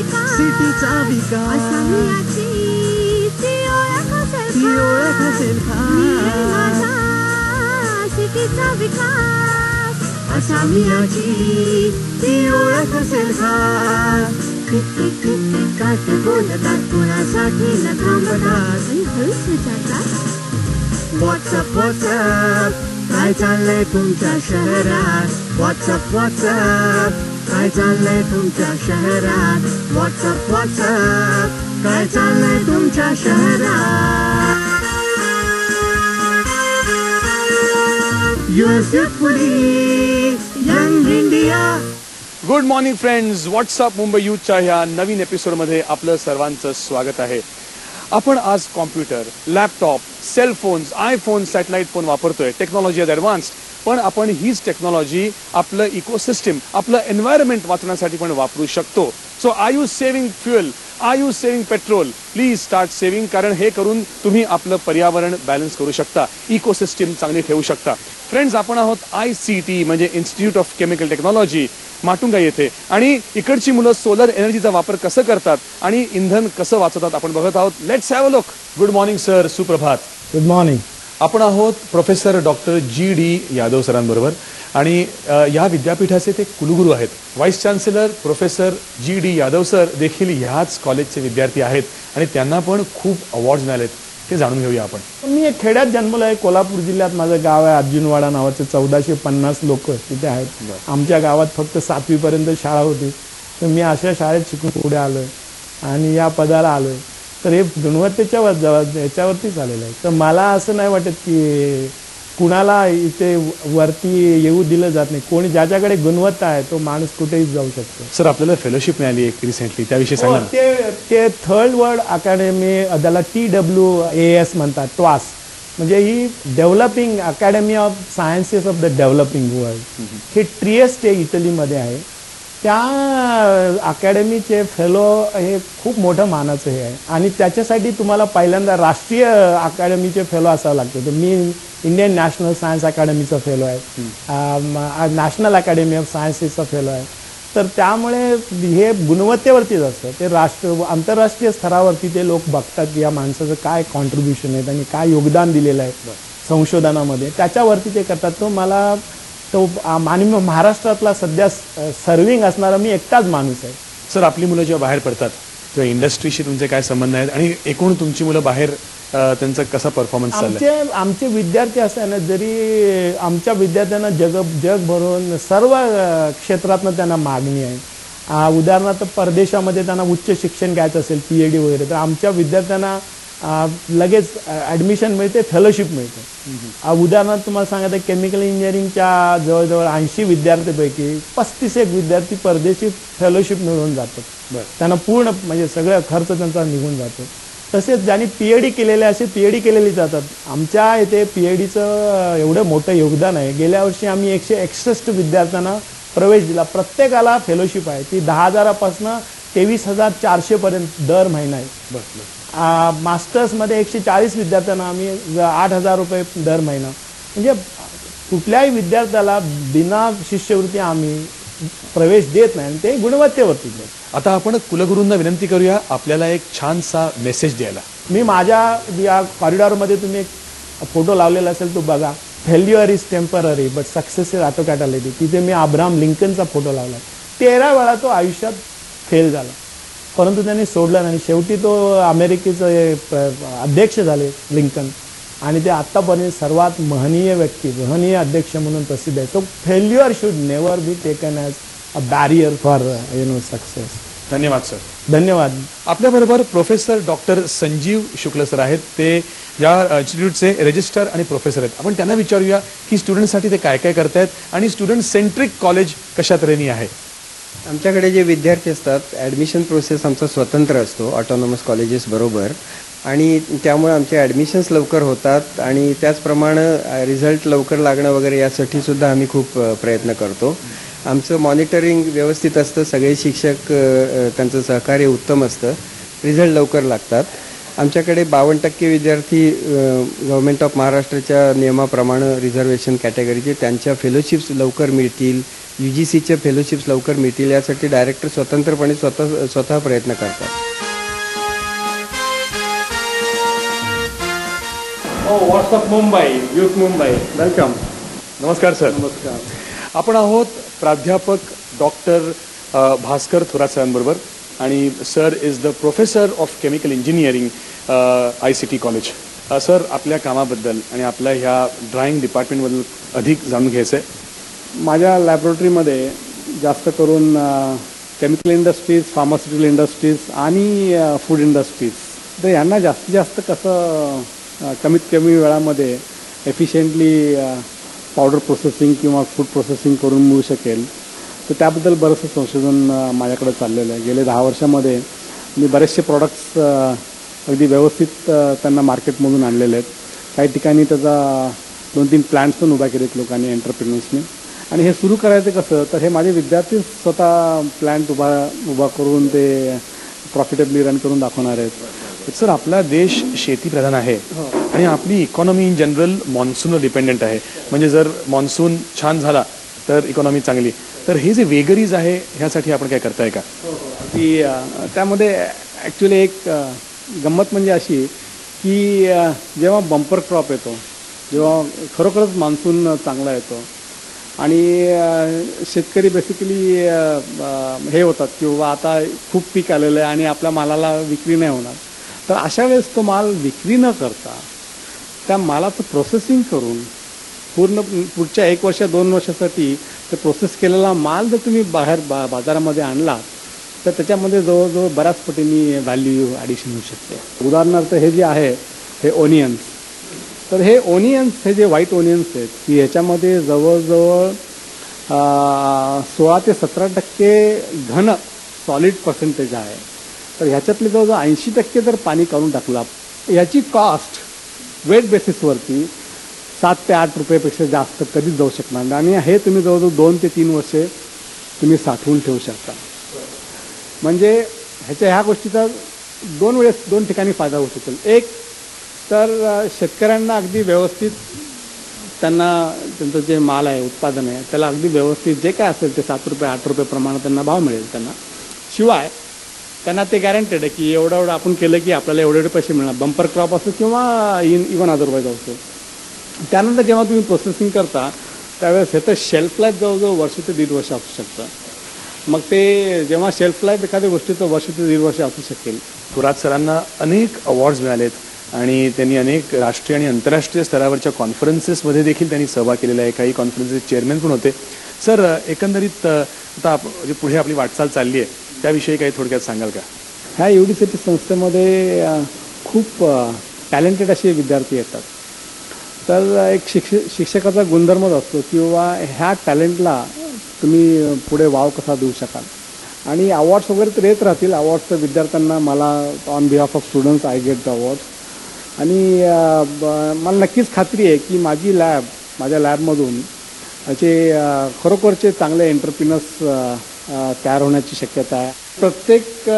सिटीचा विकास आसामियाची ती ओळख असेल सिटीचा विकास आसामियाची ती ओळख असेल काय बोलतात कोणासाठी न थांबतात आणि हळूच विचारतात व्हॉट्सअप काय चाललंय तुमच्या शहरात व्हॉट्सअप काय चाललंय तुमच्या शहरात व्हॉट्सअप काय चाललंय तुमच्या शहरात yours youthfully young India. Good morning friends, what's up Mumbai यूथच्या ह्या नवीन एपिसोडमध्ये आपलं सर्वांचं स्वागत आहे. आपण आज computer, laptop, cell phones, iPhone, satellite phone वापरतोय. टेक्नॉलॉजी इज ॲडव्हान्स्ड, पण आपण हीच टेक्नॉलॉजी आपलं इकोसिस्टम, आपलं एन्व्हायरमेंट वाचवण्यासाठी पण वापरू शकतो. So are you saving fuel, are you saving petrol? Please start saving, कारण हे करून तुम्ही आपलं पर्यावरण बॅलन्स करू शकता, इकोसिस्टम चांगली ठेवू शकता. फ्रेंड्स, आपण आहोत ICT म्हणजे institute of chemical technology Matunga येथे, आणि इकडची मुलं सोलर एनर्जीचा वापर कसं करतात आणि इंधन कसं वाचवतात आपण बघत आहोत. Let's have a look. Good morning sir, सुप्रभात. Good morning. आपण आहोत प्रोफेसर डॉक्टर GD यादव सरांबरोबर, आणि या विद्यापीठाचे ते कुलगुरू आहेत. Vice chancellor professor GD Yadav sir देखील ह्याच कॉलेजचे विद्यार्थी आहेत आणि त्यांना पण खूप अवॉर्ड्स मिळालेत. ते जाणून घेऊया आपण. मी एक खेड्यात जन्मलो आहे. कोल्हापूर जिल्ह्यात माझं गाव आहे. अर्जुनवाडा नावाचे 1450 लोक तिथे आहेत. आमच्या गावात फक्त 7वी पर्यंत शाळा होती. तर मी अशा शाळेत शिकून पुढे आलोय आणि या पदाला आलोय. तर हे गुणवत्तेच्या याच्यावरतीच आलेलं आहे. तर मला असं नाही वाटत की कुणाला इथे वरती येऊ दिलं जात नाही. कोणी ज्याच्याकडे गुणवत्ता आहे तो माणूस कुठेही जाऊ शकतो. सर, आपल्याला फेलोशिप मिळाली एक रिसेंटली, त्याविषयी सांगा. ते थर्ड वर्ल्ड अकॅडमी, त्याला TWAS म्हणतात, ट्वास, म्हणजे ही developing academy of sciences of the developing world. हे ट्रिएस्ट इटलीमध्ये आहे. त्या अकॅडमीचे फेलो हे खूप मोठं मानाचं हे आहे, आणि त्याच्यासाठी तुम्हाला पहिल्यांदा राष्ट्रीय अकॅडमीचे फेलो असावं लागतं. तर मी इंडियन नॅशनल सायन्स अकॅडमीचा फेलो आहे, नॅशनल अकॅडमी ऑफ सायन्सेसचा फेलो आहे. तर त्यामुळे हे गुणवत्तेवरतीच असतं. ते आंतरराष्ट्रीय स्तरावरती ते लोक बघतात की या माणसाचं काय कॉन्ट्रीब्युशन आहे, त्यांनी काय योगदान दिलेलं आहे संशोधनामध्ये, त्याच्यावरती ते करतात. तो आणि महाराष्ट्रातला सध्या सर्विंग असणारा मी एकटाच माणूस आहे. सर, आपली मुलं जेव्हा बाहेर पडतात तेव्हा इंडस्ट्रीशी तुमचे काय संबंध आहेत, आणि एकूण तुमची मुलं बाहेर त्यांचा कसा परफॉर्मन्स चाललाय? आमचे विद्यार्थी असताना जरी आमच्या विद्यार्थ्यांना जगभरून सर्व क्षेत्रातनं त्यांना मागणी आहे. उदाहरणार्थ परदेशामध्ये त्यांना उच्च शिक्षण घ्यायचं असेल, PhD वगैरे, तर आमच्या विद्यार्थ्यांना लगेच ॲडमिशन मिळते, फेलोशिप मिळते. उदाहरणार्थ तुम्हाला सांगायचं, केमिकल इंजिनिअरिंगच्या जवळजवळ 80 विद्यार्थ्यांपैकी 35 विद्यार्थी परदेशी फेलोशिप मिळवून जातात. त्यांना पूर्ण म्हणजे सगळं खर्च त्यांचा निघून जातो. तसेच ज्यांनी PhD केलेले असे PhD केलेली जातात. आमच्या इथे PhDचं एवढं मोठं योगदान आहे. गेल्या वर्षी आम्ही 161 विद्यार्थ्यांना प्रवेश दिला. प्रत्येकाला फेलोशिप आहे. ती 10,000पासून 23,400 पर्यंत दर महिना आहे. मास्टर्समध्ये 140 विद्यार्थ्यांना आम्ही 8,000 रुपये दर महिना. म्हणजे कुठल्याही विद्यार्थ्याला बिना शिष्यवृत्ती आम्ही प्रवेश देत नाही, आणि ते गुणवत्तेवरती. आता आपण कुलगुरूंना विनंती करूया आपल्याला एक छानसा मेसेज द्यायला. मी माझ्या या कॉरिडॉरमध्ये तुम्ही एक फोटो लावलेला असेल तो बघा. Failure is temporary but success is autocatalytic. तिथे मी अब्राहम लिंकनचा फोटो लावला. 13 वेळा तो आयुष्यात फेल झाला, परंतु त्यांनी सोडला नाही. शेवटी तो अमेरिकेचे अध्यक्ष झाले लिंकन, आणि ते आत्तापर्यंत सर्वात महनीय अध्यक्ष म्हणून प्रसिद्ध आहे. So failure should never be taken as a barrier for success. धन्यवाद सर. धन्यवाद. आपल्याबरोबर प्रोफेसर डॉक्टर संजीव शुक्ल सर आहेत. ते या इन्स्टिट्यूटचे रजिस्ट्रार आणि प्रोफेसर आहेत. आपण त्यांना विचारूया की स्टुडंटसाठी ते काय काय करतायत आणि स्टुडंट सेंट्रिक कॉलेज कशा तऱ्हेने आहे. आमच्याकडे जे विद्यार्थी असतात, ॲडमिशन प्रोसेस आमचा स्वतंत्र असतो ऑटोनॉमस कॉलेजेस बरोबर, आणि त्यामुळे आमचे ॲडमिशन्स लवकर होतात, आणि त्याचप्रमाणे रिझल्ट लवकर लागणं वगैरे यासाठी सुद्धा आम्ही खूप प्रयत्न करतो. आमचं मॉनिटरिंग व्यवस्थित असतं, सगळे शिक्षक त्यांचं सहकार्य उत्तम असतं, रिझल्ट लवकर लागतात. आमच्याकडे 52% विद्यार्थी गव्हर्नमेंट ऑफ महाराष्ट्राच्या नियमाप्रमाणे रिझर्वेशन कॅटेगरीचे त्यांच्या फेलोशिप्स लवकर मिळतील UGCच्या फेलोशिप्स लवकर मिळतील यासाठी डायरेक्टर स्वतंत्रपणे स्वतः प्रयत्न करतात. WhatsApp Mumbai, youth Mumbai, welcome. नमस्कार सर. नमस्कार. आपण आहोत प्राध्यापक डॉक्टर भास्कर थोरात सरांबरोबर आणि sir is the professor of chemical engineering ICT college. Sir, आपल्या कामाबद्दल आणि आपल्या ह्या ड्रॉइंग डिपार्टमेंटबद्दल अधिक जाणून घ्यायचं आहे. माझ्या लॅबोरेटरीमध्ये जास्त करून केमिकल इंडस्ट्रीज, फार्मास्युटिकल इंडस्ट्रीज आणि फूड इंडस्ट्रीज, तर यांना जास्तीत जास्त कसं कमीत कमी वेळामध्ये एफिशियंटली पावडर प्रोसेसिंग किंवा फूड प्रोसेसिंग करून मिळू शकेल, तर त्याबद्दल बरंचसं संशोधन माझ्याकडे चाललेलं आहे. गेले 10 वर्षामध्ये मी बरेचसे प्रॉडक्ट्स अगदी व्यवस्थित त्यांना मार्केटमधून आणलेले आहेत. काही ठिकाणी त्याचा 2-3 प्लॅन्ट्स पण उभा केलेत लोकांनी, एंटरप्रेन्युअर्सनी. आणि हे सुरू करायचं कसं, तर हे माझे विद्यार्थी स्वतः प्लॅन्ट उभा करून ते प्रॉफिटेबली रन करून दाखवणार आहेत. सर, आपला देश शेतीप्रधान आहे आणि आपली इकॉनॉमी इन जनरल मॉन्सूनवर डिपेंडेंट आहे. म्हणजे जर मॉन्सून छान झाला तर इकॉनॉमी चांगली. तर हे जे वेगरीज आहे ह्यासाठी आपण काय करताय का? की त्यामध्ये ॲक्च्युली एक गंमत म्हणजे अशी की जेव्हा बंपर क्रॉप येतो, जेव्हा खरोखरच मान्सून चांगला येतो आणि शेतकरी बेसिकली हे होतात की बाबा आता खूप पीक आलेलं आहे आणि आपल्या मालाला विक्री नाही होणार, तर अशा वेळेस तो माल विक्री न करता त्या मालाचं प्रोसेसिंग करून पूर्ण पुढच्या 1 वर्ष 2 वर्षासाठी ते प्रोसेस केलेला माल जर तुम्ही बाहेर बाजारामध्ये आणला तर त्याच्यामध्ये जवळजवळ बऱ्याच पटीने व्हॅल्यू ॲडिशन होऊ शकते. उदाहरणार्थ हे जे आहे हे ओनियन्स, तर हे ओनियन्स, हे जे व्हाईट ओनियन्स आहेत की ह्याच्यामध्ये जवळजवळ 16 ते 17% घन सॉलिड पर्सेंटेज आहे. तर ह्याच्यातले जवळजवळ 80% जर पाणी काढून टाकला, याची कॉस्ट वेट बेसिसवरती 7 ते 8 रुपयेपेक्षा जास्त कधीच जाऊ शकणार नाही. आणि हे तुम्ही जवळजवळ 2 ते 3 वर्षे तुम्ही साठवून ठेवू शकता. म्हणजे ह्या गोष्टीचा 2 ठिकाणी फायदा होऊ शकेल. एक तर शेतकऱ्यांना अगदी व्यवस्थित त्यांचं जे माल आहे, उत्पादन आहे, त्याला अगदी व्यवस्थित जे काय असेल ते 7 रुपये 8 रुपये प्रमाणात त्यांना भाव मिळेल त्यांना. शिवाय त्यांना ते गॅरंटेड आहे की एवढं आपण केलं की आपल्याला एवढे पैसे मिळणार, बंपर क्रॉप असो किंवा इव्हन अदरवाईज असो. त्यानंतर जेव्हा तुम्ही प्रोसेसिंग करता त्यावेळेस ह्याचं शेल्फ लाईफ जवळजवळ 1 ते 1.5 वर्ष असू शकतं. मग ते जेव्हा शेल्फ लाईफ एखाद्या गोष्टीचं 1 ते 1.5 वर्ष असू शकेल. थोरात सरांना अनेक अवॉर्ड्स मिळालेत आणि त्यांनी अनेक राष्ट्रीय आणि आंतरराष्ट्रीय स्तरावरच्या कॉन्फरन्सेसमध्ये देखील त्यांनी सहभाग केलेला आहे. काही कॉन्फरन्सेस चेअरमॅन पण होते. सर, एकंदरीत आता जे पुढे आपली वाटचाल चालली आहे त्याविषयी काही थोडक्यात सांगाल का? ह्या UDCT संस्थेमध्ये खूप टॅलेंटेड असे विद्यार्थी येतात. तर एक शिक्षकाचा गुणधर्मच असतो किंवा ह्या टॅलेंटला तुम्ही पुढे वाव कसा देऊ शकाल. आणि अवॉर्ड्स वगैरे तर येत राहतील. अवॉर्ड्स तर विद्यार्थ्यांना मला on behalf of students I get the awards. आणि मला नक्कीच खात्री आहे की माझ्या लॅबमधून असे खरोखरचे चांगले एंटरप्रिनर्स तयार होण्याची शक्यता आहे. प्रत्येक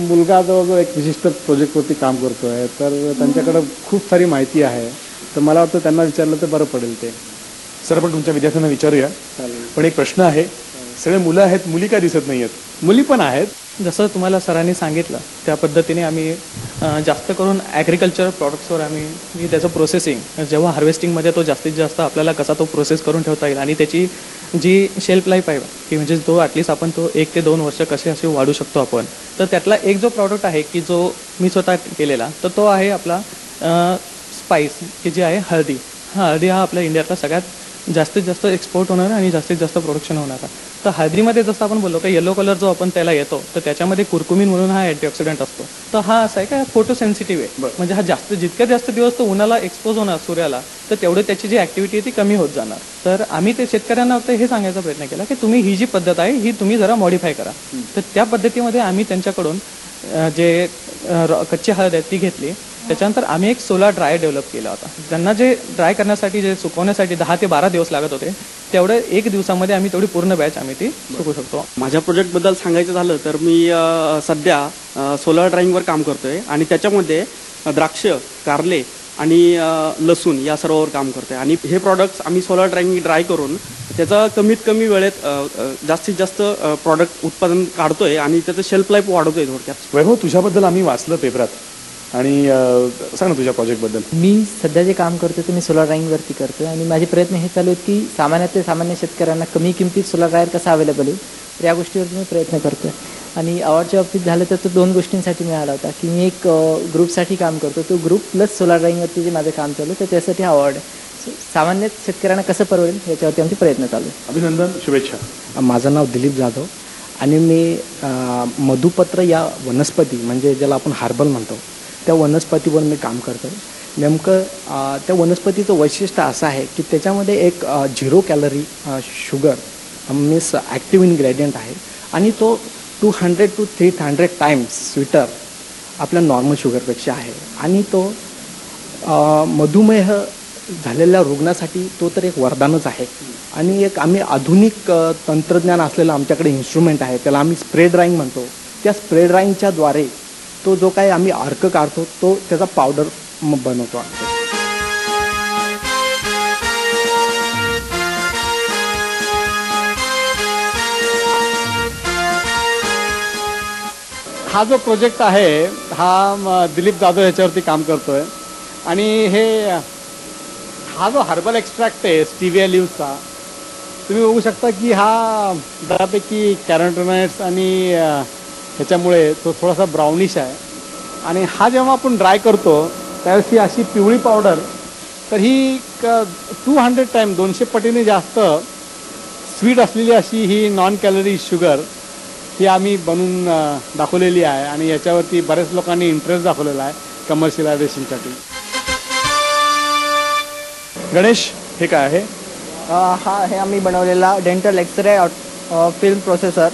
मुलगा जवळजवळ एक विशिष्ट प्रोजेक्टवरती काम करतो आहे, तर त्यांच्याकडं खूप सारी माहिती आहे. तर मला वाटतं त्यांना विचारलं तर बरं पडेल ते. सर, आपण तुमच्या विद्यार्थ्यांना विचारूया. पण एक प्रश्न आहे, सगळे मुलं आहेत, मुली का दिसत नाही आहेत? मुली पण आहेत. जसं तुम्हाला सरांनी सांगितलं त्या पद्धतीने आम्ही जास्त करून ॲग्रिकल्चर प्रॉडक्ट्सवर आम्ही त्याचं प्रोसेसिंग, जेव्हा हार्वेस्टिंगमध्ये तो जास्तीत जास्त आपल्याला कसा तो प्रोसेस करून ठेवता येईल आणि त्याची जी शेल्फ लाईफ आहे की म्हणजे तो ॲटलिस्ट आपण तो 1 ते 2 वर्ष कसे असे वाढू शकतो आपण. तर त्यातला एक जो प्रॉडक्ट आहे की जो मी स्वतः केलेला, तर तो आहे आपला स्पाइस की जी आहे हळदी. हळदी हा आपल्या इंडियातला सगळ्यात जास्तीत जास्त एक्सपोर्ट होणार आणि जास्तीत जास्त प्रोडक्शन होणार. तर हळदीमध्ये जसं आपण बोललो की येलो कलर जो आपण त्याला येतो, तर त्याच्यामध्ये कुर्कुमिन म्हणून हा अँटीऑक्सिडंट असतो. तर हा असा आहे का फोटो सेन्सिटिव्ह आहे. म्हणजे हा जितक्या जास्त दिवस तो उन्हाला एक्सपोज होणार सूर्याला, तर तेवढं त्याची जी ॲक्टिव्हिटी आहे ती कमी होत जाणार. तर आम्ही ते शेतकऱ्यांना हे सांगायचा प्रयत्न केला की तुम्ही ही जी पद्धत आहे ही तुम्ही जरा मॉडिफाय करा. तर त्या पद्धतीमध्ये आम्ही त्यांच्याकडून जे कच्ची हळद आहे ती घेतली. त्याच्यानंतर आम्ही एक सोलार ड्रायर डेव्हलप केला होता. त्यांना जे ड्राय करण्यासाठी, जे सुकवण्यासाठी 10 ते 12 दिवस लागत होते, तेवढे 1 दिवसामध्ये आम्ही तेवढी पूर्ण बॅच आम्ही ती सुकू शकतो. माझ्या प्रोजेक्टबद्दल सांगायचं झालं तर मी सध्या सोलार ड्रायिंगवर काम करतोय आणि त्याच्यामध्ये द्राक्ष, कारले आणि लसूण या सर्वावर काम करतोय. आणि हे प्रॉडक्ट्स आम्ही सोलार ड्राय करून त्याचा कमीत कमी वेळेत जास्तीत जास्त प्रॉडक्ट उत्पादन काढतोय आणि त्याचं शेल्फ लाईफ वाढवतोय थोडक्यात. वैभव, तुझ्याबद्दल आम्ही वाचलं पेपरात आणि सांग ना तुझ्या प्रोजेक्टबद्दल. मी सध्या जे काम करतो ते मी सोलार ड्रायव्हिंगवरती करतो आणि माझे प्रयत्न हे चालू आहेत की सामान्य शेतकऱ्यांना कमी किमतीत सोलार ड्रायर कसा अवेलेबल होईल तर या गोष्टीवरती मी प्रयत्न करतो. आणि अवॉर्डच्या बाबतीत झालं तर तो 2 गोष्टींसाठी मिळाला होता की मी एक ग्रुपसाठी काम करतो, तो ग्रुप प्लस सोलार ड्रायव्हिंगवरती जे माझं काम चालू आहे तर त्यासाठी हा अवॉर्ड आहे. सामान्य शेतकऱ्यांना कसं परवडेल याच्यावरती आमचे प्रयत्न चालू आहे. अभिनंदन, शुभेच्छा. माझं नाव दिलीप जाधव आणि मी मधुपत्र या वनस्पती म्हणजे ज्याला आपण हार्बल म्हणतो त्या वनस्पतीवर मी काम करतो. नेमकं त्या वनस्पतीचं वैशिष्ट्य असं आहे की त्याच्यामध्ये एक 0 calorie sugar means active ingredient आहे आणि तो 200 to 300 टाइम्स स्वीटर आपल्या नॉर्मल शुगरपेक्षा आहे आणि तो मधुमेह झालेल्या रुग्णासाठी तो तर एक वरदानच आहे. आणि एक आम्ही आधुनिक तंत्रज्ञान असलेलं आमच्याकडे इन्स्ट्रुमेंट आहे, त्याला आम्ही स्प्रे ड्राईंग म्हणतो. त्या स्प्रे ड्राईंगच्या द्वारे तो जो काही आम्ही अर्क काढतो तो त्याचा पावडर बनवतो. हा जो प्रोजेक्ट आहे हा दिलीप जाधव याच्यावरती काम करतोय आणि हा जो हर्बल एक्स्ट्रॅक्ट आहे स्टिविया लिव्हचा, तुम्ही बघू शकता की हा बऱ्यापैकी कॅरोटिनॉइड्स आणि ह्याच्यामुळे तो थोडासा ब्राउनिश आहे. आणि हा जेव्हा आपण ड्राय करतो त्यावेळेस ही अशी पिवळी पावडर, तर ही 200 टाइम 200 पटीने जास्त स्वीट असलेली अशी ही नॉन कॅलरी शुगर ही आम्ही बनवून दाखवलेली आहे आणि याच्यावरती बऱ्याच लोकांनी इंटरेस्ट दाखवलेला आहे कमर्शियलायझेशनसाठी. गणेश, हे काय आहे? हा हे आम्ही बनवलेला डेंटल एक्सरे फिल्म प्रोसेसर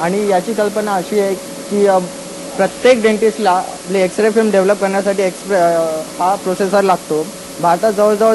आणि याची कल्पना अशी आहे की प्रत्येक डेंटिस्टला आपली एक्सरे फिल्म डेव्हलप करण्यासाठी हा प्रोसेसर लागतो. भारतात जवळजवळ